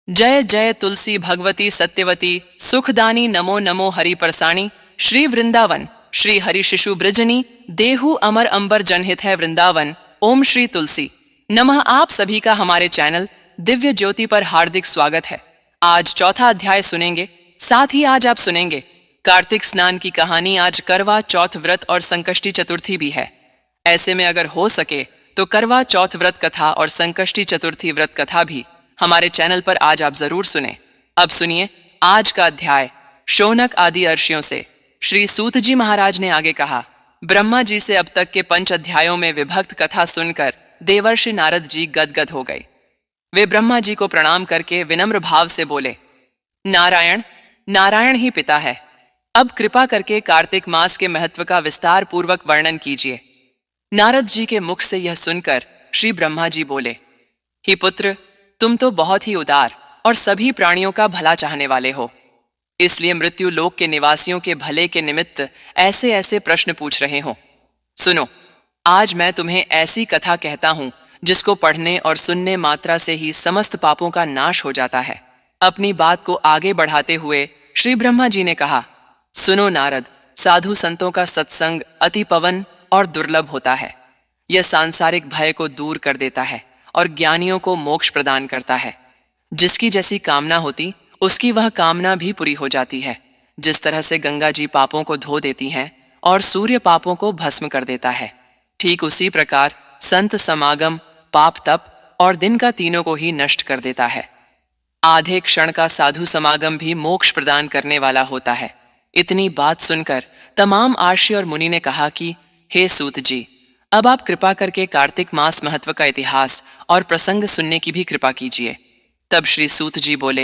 जय जय तुलसी भगवती सत्यवती सुखदानी नमो नमो हरि परसाणी। श्री वृंदावन श्री हरि शिशु ब्रजनी देहु अमर अंबर जनहित है वृंदावन। ओम श्री तुलसी नमः। आप सभी का हमारे चैनल दिव्य ज्योति पर हार्दिक स्वागत है। आज चौथा अध्याय सुनेंगे, साथ ही आज आप सुनेंगे कार्तिक स्नान की कहानी। आज करवा चौथ व्रत और संकष्टी चतुर्थी भी है। ऐसे में अगर हो सके तो करवा चौथ व्रत कथा और संकष्टी चतुर्थी व्रत कथा भी हमारे चैनल पर आज आप जरूर सुने। अब सुनिए आज का अध्याय। शौनक आदि अर्षियों से श्री सूत जी महाराज ने आगे कहा। ब्रह्मा जी से अब तक के 5 अध्यायों में विभक्त कथा सुनकर देवर्षि नारद जी गदगद हो गए। वे ब्रह्मा जी को प्रणाम करके विनम्र भाव से बोले, नारायण नारायण ही पिता है। अब कृपा करके कार्तिक मास के महत्व का विस्तार पूर्वक वर्णन कीजिए। नारद जी के मुख से यह सुनकर श्री ब्रह्मा जी बोले, ही पुत्र, तुम तो बहुत ही उदार और सभी प्राणियों का भला चाहने वाले हो, इसलिए मृत्यु लोक के निवासियों के भले के निमित्त ऐसे ऐसे प्रश्न पूछ रहे हो। सुनो, आज मैं तुम्हें ऐसी कथा कहता हूं जिसको पढ़ने और सुनने मात्रा से ही समस्त पापों का नाश हो जाता है। अपनी बात को आगे बढ़ाते हुए श्री ब्रह्मा जी ने कहा, सुनो नारद, साधु संतों का सत्संग अति पवन और दुर्लभ होता है। यह सांसारिक भय को दूर कर देता है और ज्ञानियों को मोक्ष प्रदान करता है। जिसकी जैसी कामना होती उसकी वह कामना भी पूरी हो जाती है। जिस तरह से गंगा जी पापों को धो देती हैं और सूर्य पापों को भस्म कर देता है, ठीक उसी प्रकार संत समागम पाप तप और दिन का तीनों को ही नष्ट कर देता है। आधे क्षण का साधु समागम भी मोक्ष प्रदान करने वाला होता है। इतनी बात सुनकर तमाम आर्षि और मुनि ने कहा कि हे सूत जी, अब आप कृपा करके कार्तिक मास महत्व का इतिहास और प्रसंग सुनने की भी कृपा कीजिए। तब श्री सूत जी बोले,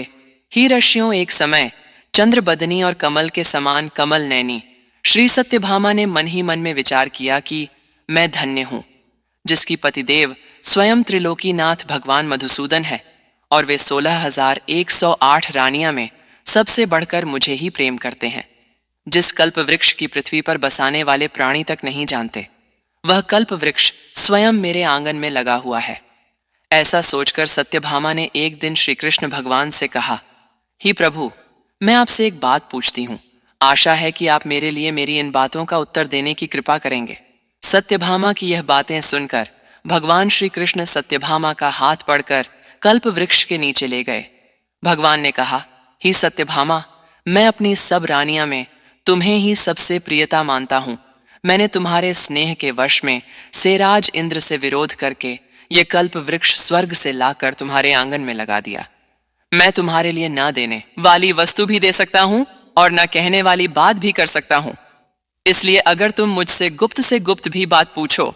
ही ऋषियों, एक समय चंद्रबदनी और कमल के समान कमल नैनी श्री सत्यभामा ने मन ही मन में विचार किया कि मैं धन्य हूं, जिसकी पतिदेव स्वयं त्रिलोकीनाथ भगवान मधुसूदन है और वे 16,108 रानियां में सबसे बढ़कर मुझे ही प्रेम करते हैं। जिस कल्प वृक्ष की पृथ्वी पर बसाने वाले प्राणी तक नहीं जानते, वह कल्प वृक्ष स्वयं मेरे आंगन में लगा हुआ है। ऐसा सोचकर सत्यभामा ने एक दिन श्री कृष्ण भगवान से कहा, ही प्रभु, मैं आपसे एक बात पूछती हूँ। आशा है कि आप मेरे लिए मेरी इन बातों का उत्तर देने की कृपा करेंगे। सत्यभामा की यह बातें सुनकर भगवान श्री कृष्ण सत्यभामा का हाथ पकड़कर कल्प वृक्ष के नीचे ले गए। भगवान ने कहा, ही सत्यभामा, मैं अपनी सब रानियां में तुम्हें ही सबसे प्रियता मानता हूं। मैंने तुम्हारे स्नेह के वश में सेराज इंद्र से विरोध करके ये कल्प वृक्ष स्वर्ग से लाकर तुम्हारे आंगन में लगा दिया। मैं तुम्हारे लिए न देने वाली वस्तु भी दे सकता हूं और न कहने वाली बात भी कर सकता हूं। इसलिए अगर तुम मुझसे गुप्त भी बात पूछो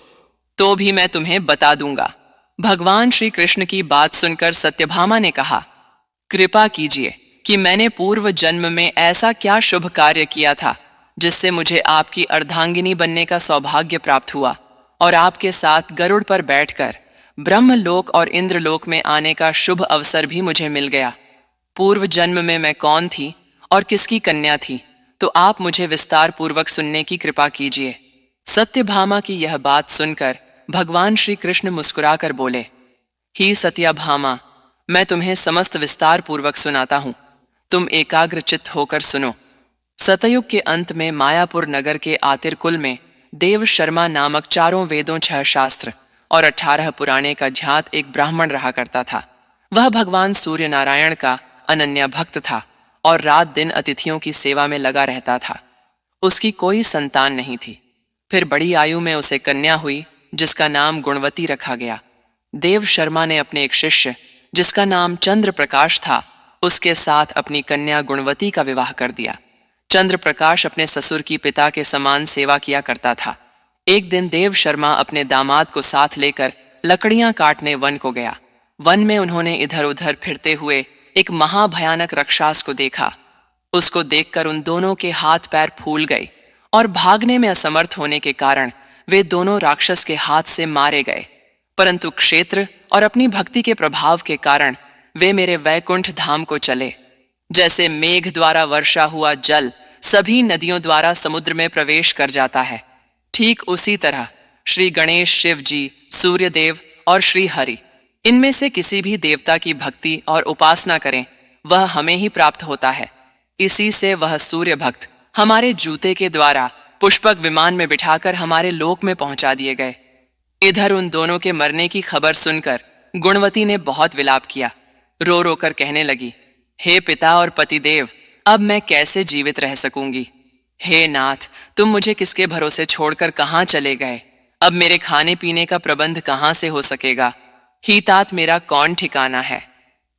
तो भी मैं तुम्हें बता दूंगा। भगवान श्री कृष्ण की बात सुनकर सत्यभामा ने कहा, कृपा कीजिए कि मैंने पूर्व जन्म में ऐसा क्या शुभ कार्य किया था जिससे मुझे आपकी अर्धांगिनी बनने का सौभाग्य प्राप्त हुआ और आपके साथ गरुड़ पर बैठकर ब्रह्मलोक और इंद्रलोक में आने का शुभ अवसर भी मुझे मिल गया। पूर्व जन्म में मैं कौन थी और किसकी कन्या थी, तो आप मुझे विस्तार पूर्वक सुनने की कृपा कीजिए। सत्यभामा की यह बात सुनकर भगवान श्री कृष्ण मुस्कुराकर बोले, ही सत्यभामा, मैं तुम्हें समस्त विस्तार पूर्वक सुनाता हूं। तुम एकाग्र चित्त होकर सुनो। सतयुग के अंत में मायापुर नगर के आतिर कुल में देव शर्मा नामक 4 वेदों 6 शास्त्र और 18 पुराणे का ध्यात एक ब्राह्मण रहा करता था। वह भगवान सूर्य नारायण का अनन्य भक्त था और रात दिन अतिथियों की सेवा में लगा रहता था। उसकी कोई संतान नहीं थी। फिर बड़ी आयु में उसे कन्या हुई जिसका नाम गुणवती रखा गया। देव शर्मा ने अपने एक शिष्य जिसका नाम चंद्र प्रकाश था, उसके साथ अपनी कन्या गुणवती का विवाह कर दिया। चंद्र प्रकाश अपने ससुर की पिता के समान सेवा किया करता था। एक दिन देव शर्मा अपने दामाद को साथ लेकर लकड़ियां काटने वन को गया। वन में उन्होंने इधर उधर फिरते हुए एक महाभयानक राक्षस को देखा। उसको देखकर उन दोनों के हाथ पैर फूल गए और भागने में असमर्थ होने के कारण वे दोनों राक्षस के हाथ से मारे गए। परंतु क्षेत्र और अपनी भक्ति के प्रभाव के कारण वे मेरे वैकुंठ धाम को चले। जैसे मेघ द्वारा वर्षा हुआ जल सभी नदियों द्वारा समुद्र में प्रवेश कर जाता है, ठीक उसी तरह श्री गणेश, शिव जी, सूर्यदेव और श्री हरि इनमें से किसी भी देवता की भक्ति और उपासना करें, वह हमें ही प्राप्त होता है। इसी से वह सूर्य भक्त हमारे जूते के द्वारा पुष्पक विमान में बिठाकर हमारे लोक में पहुंचा दिए गए। इधर उन दोनों के मरने की खबर सुनकर गुणवती ने बहुत विलाप किया। रो रो कर कहने लगी, हे पिता और पतिदेव, अब मैं कैसे जीवित रह सकूंगी। हे नाथ, तुम मुझे किसके भरोसे छोड़कर कहाँ चले गए। अब मेरे खाने पीने का प्रबंध कहाँ से हो सकेगा। ही तात, मेरा कौन ठिकाना है।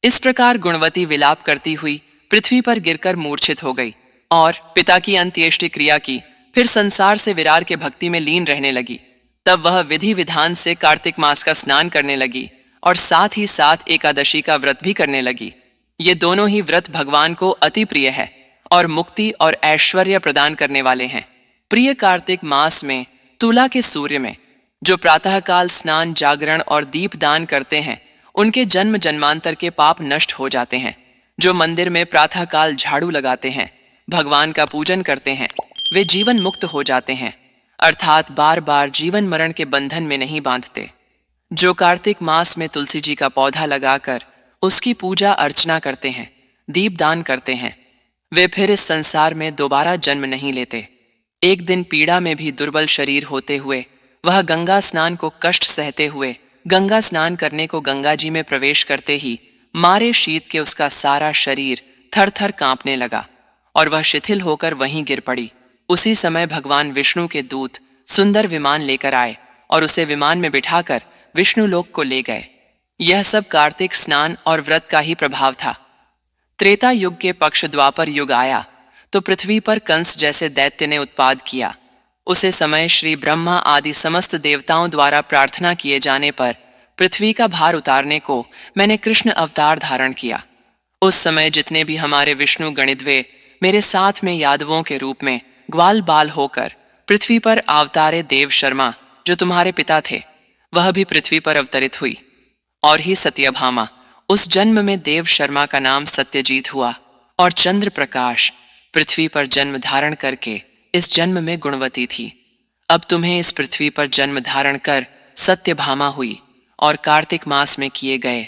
इस प्रकार गुणवती विलाप करती हुई पृथ्वी पर गिरकर मूर्छित हो गई और पिता की अंत्येष्टि क्रिया की, फिर संसार से विरार के भक्ति में लीन रहने लगी। तब वह विधि विधान से कार्तिक मास का स्नान करने लगी और साथ ही साथ एकादशी का व्रत भी करने लगी। ये दोनों ही व्रत भगवान को अति प्रिय है और मुक्ति और ऐश्वर्य प्रदान करने वाले हैं। प्रिय कार्तिक मास में तुला के सूर्य में जो प्रातःकाल स्नान, जागरण और दीप दान करते हैं, उनके जन्म जन्मांतर के पाप नष्ट हो जाते हैं। जो मंदिर में प्रातःकाल झाड़ू लगाते हैं, भगवान का पूजन करते हैं, वे जीवन मुक्त हो जाते हैं, अर्थात बार बार जीवन मरण के बंधन में नहीं बांधते। जो कार्तिक मास में तुलसी जी का पौधा लगाकर उसकी पूजा अर्चना करते हैं, दीप दान करते हैं, वे फिर इस संसार में दोबारा जन्म नहीं लेते। एक दिन पीड़ा में भी दुर्बल शरीर होते हुए वह गंगा स्नान को कष्ट सहते हुए गंगा स्नान करने को गंगा जी में प्रवेश करते ही मारे शीत के उसका सारा शरीर थर थर कांपने लगा और वह शिथिल होकर वहीं गिर पड़ी। उसी समय भगवान विष्णु के दूत सुंदर विमान लेकर आए और उसे विमान में बिठाकर विष्णु लोक को ले गए। यह सब कार्तिक स्नान और व्रत का ही प्रभाव था। त्रेता युग के पक्ष द्वापर युग आया तो पृथ्वी पर कंस जैसे दैत्य ने उत्पाद किया। उसे समय श्री ब्रह्मा आदि समस्त देवताओं द्वारा प्रार्थना किए जाने पर पृथ्वी का भार उतारने को मैंने कृष्ण अवतार धारण किया। उस समय जितने भी हमारे विष्णु गणिध्वे मेरे साथ में यादवों के रूप में ग्वाल बाल होकर पृथ्वी पर अवतारे। देव शर्मा जो तुम्हारे पिता थे, वह भी पृथ्वी पर अवतरित हुई। और ही सत्यभामा, उस जन्म में देव शर्मा का नाम सत्यजीत हुआ और चंद्र प्रकाश पृथ्वी पर जन्म धारण करके इस जन्म में गुणवती थी। अब तुम्हें इस पृथ्वी पर जन्म धारण कर सत्यभामा हुई और कार्तिक मास में किए गए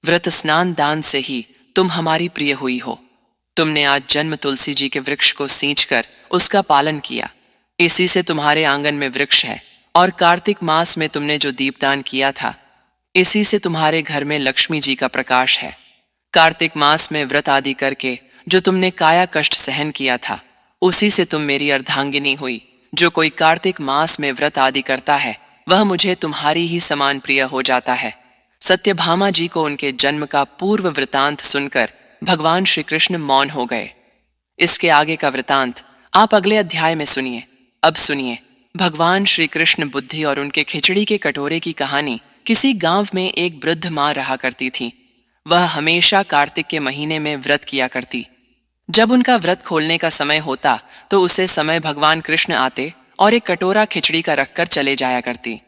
व्रत स्नान दान से ही तुम हमारी प्रिय हुई हो। तुमने आज जन्म तुलसी जी के वृक्ष को सींचकर उसका पालन किया, इसी से तुम्हारे आंगन में वृक्ष है। और कार्तिक मास में तुमने जो दीपदान किया था, इसी से तुम्हारे घर में लक्ष्मी जी का प्रकाश है। कार्तिक मास में व्रत आदि करके जो तुमने काया कष्ट सहन किया था, उसी से तुम मेरी अर्धांगिनी हुई। जो कोई कार्तिक मास में व्रत आदि करता है, वह मुझे तुम्हारी ही समान प्रिय हो जाता है। सत्यभामा जी को उनके जन्म का पूर्व वृतांत सुनकर भगवान श्री कृष्ण मौन हो गए। इसके आगे का वृतांत आप अगले अध्याय में सुनिए। अब सुनिए भगवान श्री कृष्ण बुद्धि और उनके खिचड़ी के कटोरे की कहानी। किसी गांव में एक वृद्ध मां रहा करती थी। वह हमेशा कार्तिक के महीने में व्रत किया करती। जब उनका व्रत खोलने का समय होता तो उसे समय भगवान कृष्ण आते और एक कटोरा खिचड़ी का रखकर चले जाया करती।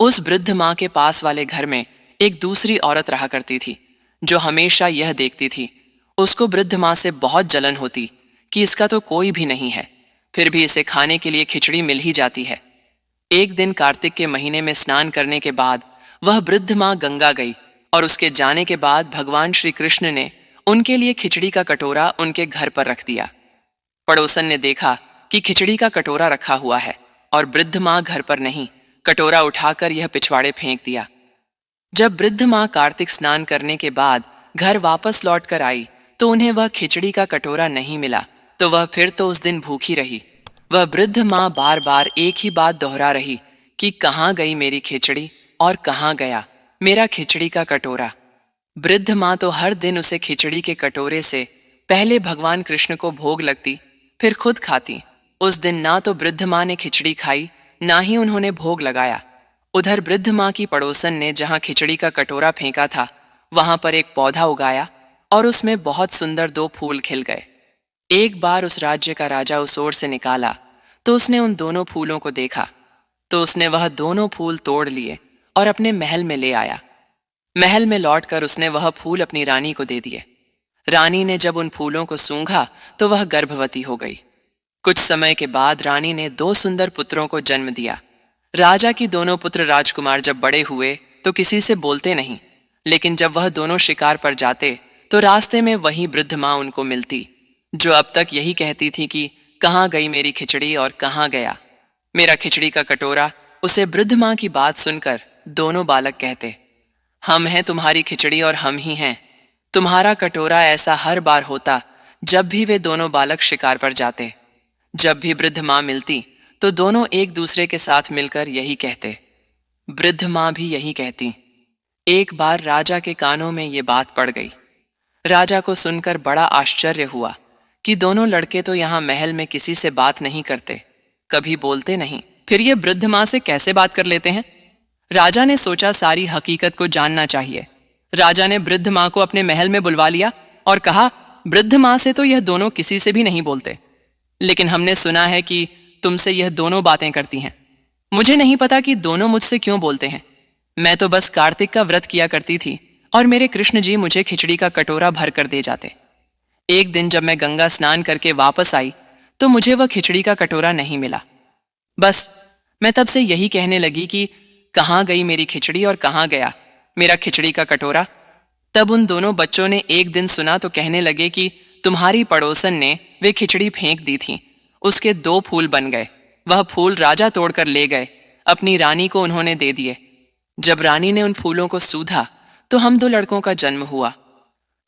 उस वृद्ध मां के पास वाले घर में एक दूसरी औरत रहा करती थी, जो हमेशा यह देखती थी। उसको वृद्ध मां से बहुत जलन होती कि इसका तो कोई भी नहीं है, फिर भी इसे खाने के लिए खिचड़ी मिल ही जाती है। एक दिन कार्तिक के महीने में स्नान करने के बाद वह वृद्ध मां गंगा गई और उसके जाने के बाद भगवान श्री कृष्ण ने उनके लिए खिचड़ी का कटोरा उनके घर पर रख दिया। पड़ोसन ने देखा कि खिचड़ी का कटोरा रखा हुआ है और वृद्ध मां घर पर नहीं। कटोरा उठाकर यह पिछवाड़े फेंक दिया। जब वृद्ध मां कार्तिक स्नान करने के बाद घर वापस लौट कर आई तो उन्हें वह खिचड़ी का कटोरा नहीं मिला, तो वह फिर तो उस दिन भूखी रही। वह वृद्ध मां बार बार एक ही बात दोहरा रही कि कहाँ गई मेरी खिचड़ी और कहाँ गया मेरा खिचड़ी का कटोरा। वृद्ध मां तो हर दिन उसे खिचड़ी के कटोरे से पहले भगवान कृष्ण को भोग लगती, फिर खुद खाती। उस दिन ना तो वृद्ध मां ने खिचड़ी खाई, ना ही उन्होंने भोग लगाया। उधर वृद्ध मां की पड़ोसन ने जहां खिचड़ी का कटोरा फेंका था, वहां पर एक पौधा उगाया और उसमें बहुत सुंदर 2 फूल खिल गए। एक बार उस राज्य का राजा उस ओर से निकाला तो उसने उन दोनों फूलों को देखा, तो उसने वह दोनों फूल तोड़ लिए और अपने महल में ले आया। महल में लौटकर उसने वह फूल अपनी रानी को दे दिए। रानी ने जब उन फूलों को सूंघा तो वह गर्भवती हो गई। कुछ समय के बाद रानी ने 2 सुंदर पुत्रों को जन्म दिया। राजा की दोनों पुत्र राजकुमार जब बड़े हुए तो किसी से बोलते नहीं, लेकिन जब वह दोनों शिकार पर जाते तो रास्ते में वही वृद्ध माँ उनको मिलती, जो अब तक यही कहती थी कि कहाँ गई मेरी खिचड़ी और कहाँ गया मेरा खिचड़ी का कटोरा। उसे वृद्ध माँ की बात सुनकर दोनों बालक कहते, हम हैं तुम्हारी खिचड़ी और हम ही हैं तुम्हारा कटोरा। ऐसा हर बार होता जब भी वे दोनों बालक शिकार पर जाते। जब भी वृद्ध माँ मिलती तो दोनों एक दूसरे के साथ मिलकर यही कहते। वृद्ध माँ भी यही कहती। एक बार राजा के कानों में ये बात पड़ गई। राजा को सुनकर बड़ा आश्चर्य हुआ कि दोनों लड़के तो यहाँ महल में किसी से बात नहीं करते, कभी बोलते नहीं, फिर ये वृद्ध माँ से कैसे बात कर लेते हैं। राजा ने सोचा सारी हकीकत को जानना चाहिए। राजा ने वृद्ध माँ को अपने महल में बुलवा लिया और कहा, वृद्ध माँ से तो यह दोनों किसी से भी नहीं बोलते, लेकिन हमने सुना है कि तुमसे यह दोनों बातें करती हैं। मुझे नहीं पता कि दोनों मुझसे क्यों बोलते हैं। मैं तो बस कार्तिक का व्रत किया करती थी और मेरे कृष्ण जी मुझे खिचड़ी का कटोरा भर कर दे जाते। एक दिन जब मैं गंगा स्नान करके वापस आई तो मुझे वह खिचड़ी का कटोरा नहीं मिला। बस मैं तब से यही कहने लगी कि कहाँ गई मेरी खिचड़ी और कहाँ गया मेरा खिचड़ी का कटोरा। तब उन दोनों बच्चों ने एक दिन सुना तो कहने लगे कि तुम्हारी पड़ोसन ने वे खिचड़ी फेंक दी थी, उसके 2 फूल बन गए। वह फूल राजा तोड़कर ले गए, अपनी रानी को उन्होंने दे दिए। जब रानी ने उन फूलों को सूधा तो हम 2 लड़कों का जन्म हुआ।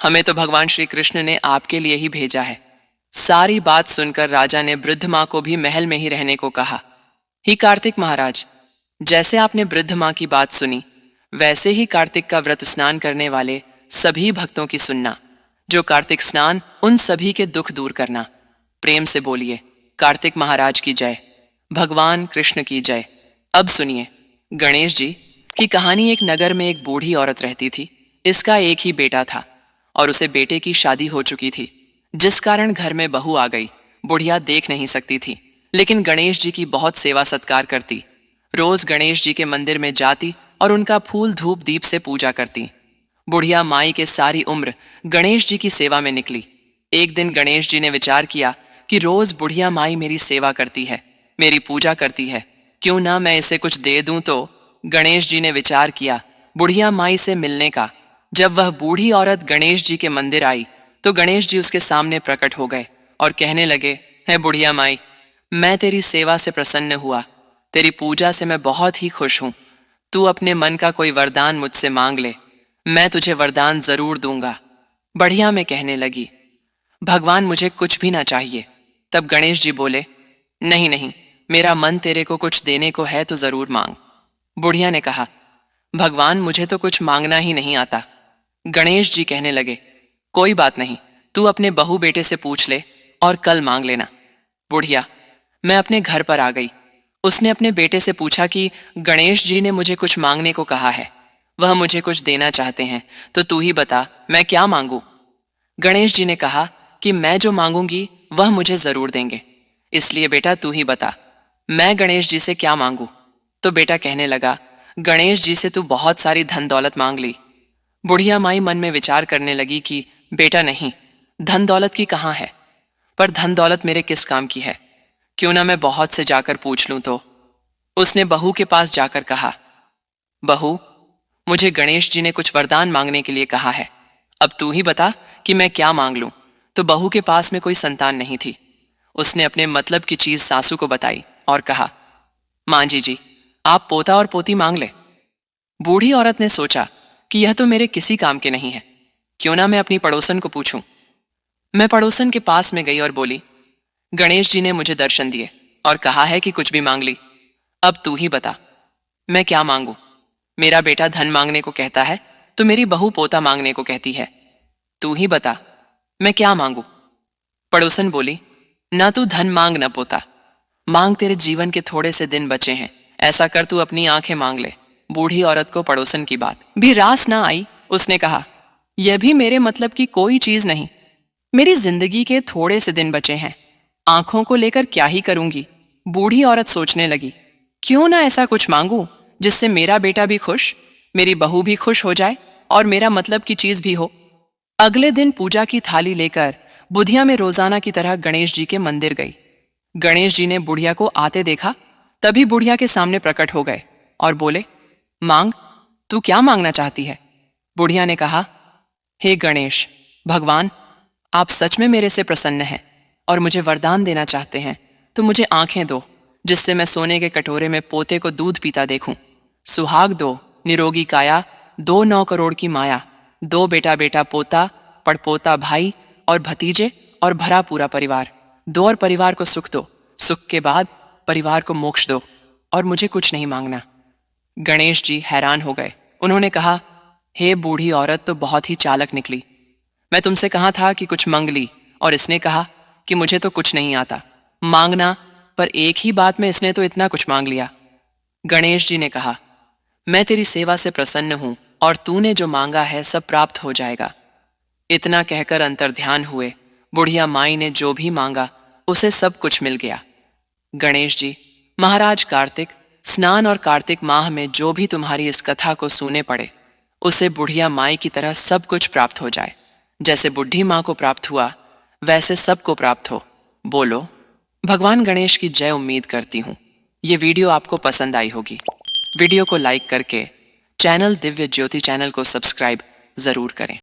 हमें तो भगवान श्री कृष्ण ने आपके लिए ही भेजा है। सारी बात सुनकर राजा ने वृद्ध माँ को भी महल में ही रहने को कहा। ही कार्तिक महाराज, जैसे आपने वृद्ध माँ की बात सुनी वैसे ही कार्तिक का व्रत स्नान करने वाले सभी भक्तों की सुनना। जो कार्तिक स्नान उन सभी के दुख दूर करना। प्रेम से बोलिए कार्तिक महाराज की जय, भगवान कृष्ण की जय। अब सुनिए गणेश जी की कहानी। एक नगर में एक बूढ़ी औरत रहती थी। इसका एक ही बेटा था और उसे बेटे की शादी हो चुकी थी, जिस कारण घर में बहू आ गई। बुढ़िया देख नहीं सकती थी, लेकिन गणेश जी की बहुत सेवा सत्कार करती। रोज गणेश जी के मंदिर में जाती और उनका फूल धूप दीप से पूजा करती। बुढ़िया माई के सारी उम्र गणेश जी की सेवा में निकली। एक दिन गणेश जी ने विचार किया कि रोज बुढ़िया माई मेरी सेवा करती है, मेरी पूजा करती है, क्यों ना मैं इसे कुछ दे दूं। तो गणेश जी ने विचार किया बुढ़िया माई से मिलने का। जब वह बूढ़ी औरत गणेश जी के मंदिर आई तो गणेश जी उसके सामने प्रकट हो गए और कहने लगे, है बुढ़िया माई, मैं तेरी सेवा से प्रसन्न हुआ, तेरी पूजा से मैं बहुत ही खुश हूं। तू अपने मन का कोई वरदान मुझसे मांग ले, मैं तुझे वरदान जरूर दूंगा। बढ़िया में कहने लगी, भगवान मुझे कुछ भी ना चाहिए। तब गणेश जी बोले, नहीं नहीं, मेरा मन तेरे को कुछ देने को है तो जरूर मांग। बुढ़िया ने कहा, भगवान मुझे तो कुछ मांगना ही नहीं आता। गणेश जी कहने लगे, कोई बात नहीं, तू अपने बहू बेटे से पूछ ले और कल मांग लेना। बुढ़िया, मैं अपने घर पर आ गई। उसने अपने बेटे से पूछा कि गणेश जी ने मुझे कुछ मांगने को कहा है, वह मुझे कुछ देना चाहते हैं, तो तू ही बता मैं क्या मांगू। गणेश जी ने कहा कि मैं जो मांगूंगी वह मुझे जरूर देंगे, इसलिए बेटा तू ही बता मैं गणेश जी से क्या मांगू। तो बेटा कहने लगा, गणेश जी से तू बहुत सारी धन दौलत मांग ली। बुढ़िया माई मन में विचार करने लगी कि बेटा नहीं, धन दौलत की कहाँ है, पर धन दौलत मेरे किस काम की है, क्यों ना मैं बहुत से जाकर पूछ लूं। तो उसने बहू के पास जाकर कहा, बहू, मुझे गणेश जी ने कुछ वरदान मांगने के लिए कहा है, अब तू ही बता कि मैं क्या मांग लूं। तो बहू के पास में कोई संतान नहीं थी। उसने अपने मतलब की चीज सासू को बताई और कहा, मां जी, आप पोता और पोती मांग ले। बूढ़ी औरत ने सोचा कि यह तो मेरे किसी काम के नहीं है, क्यों ना मैं अपनी पड़ोसन को पूछूं। मैं पड़ोसन के पास में गई और बोली, गणेश जी ने मुझे दर्शन दिए और कहा है कि कुछ भी मांग ली, अब तू ही बता मैं क्या मांगू। मेरा बेटा धन मांगने को कहता है तो मेरी बहू पोता मांगने को कहती है, तू ही बता मैं क्या मांगू। पड़ोसन बोली, ना तू धन मांग ना पोता मांग, तेरे जीवन के थोड़े से दिन बचे हैं, ऐसा कर तू अपनी आंखें मांग ले। बूढ़ी औरत को पड़ोसन की बात भी रास ना आई। उसने कहा, यह भी मेरे मतलब की कोई चीज नहीं, मेरी जिंदगी के थोड़े से दिन बचे हैं, आंखों को लेकर क्या ही करूंगी। बूढ़ी औरत सोचने लगी, क्यों ना ऐसा कुछ मांगू जिससे मेरा बेटा भी खुश, मेरी बहू भी खुश हो जाए और मेरा मतलब की चीज भी हो। अगले दिन पूजा की थाली लेकर बुधिया में रोजाना की तरह गणेश जी के मंदिर गई। गणेश जी ने बुढ़िया को आते देखा, तभी बुढ़िया के सामने प्रकट हो गए और बोले, मांग, तू क्या मांगना चाहती है। बुढ़िया ने कहा, हे गणेश भगवान, आप सच में मेरे से प्रसन्न हैं और मुझे वरदान देना चाहते हैं तो मुझे आंखें दो जिससे मैं सोने के कटोरे में पोते को दूध पीता देखूं। सुहाग दो, निरोगी काया, 2 करोड़ की माया, 2 बेटा बेटा पोता, पड़पोता भाई और भतीजे और भरा पूरा परिवार। दो और परिवार को सुख दो, सुख के बाद परिवार को मोक्ष दो और मुझे कुछ नहीं मांगना। गणेश जी हैरान हो गए। उन्होंने कहा, हे बूढ़ी औरत तो बहुत ही चालक निकली। मैं तुमसे कहा था कि कुछ मांग ली और इसने कहा कि मुझे तो कुछ नहीं आता मांगना, पर एक ही बात में इसने तो इतना कुछ मांग लिया। गणेश जी ने कहा, मैं तेरी सेवा से प्रसन्न हूं और तूने जो मांगा है सब प्राप्त हो जाएगा। इतना कहकर अंतर्ध्यान हुए। बुढ़िया माई ने जो भी मांगा उसे सब कुछ मिल गया। गणेश जी, महाराज कार्तिक, स्नान और कार्तिक माह में जो भी तुम्हारी इस कथा को सुने पड़े उसे बुढ़िया माई की तरह सब कुछ प्राप्त हो जाए। जैसे बुढ़ी माँ को प्राप्त हुआ वैसे सबको प्राप्त हो। बोलो भगवान गणेश की जय। उम्मीद करती हूँ ये वीडियो आपको पसंद आई होगी। वीडियो को लाइक करके चैनल दिव्य ज्योति चैनल को सब्सक्राइब जरूर करें।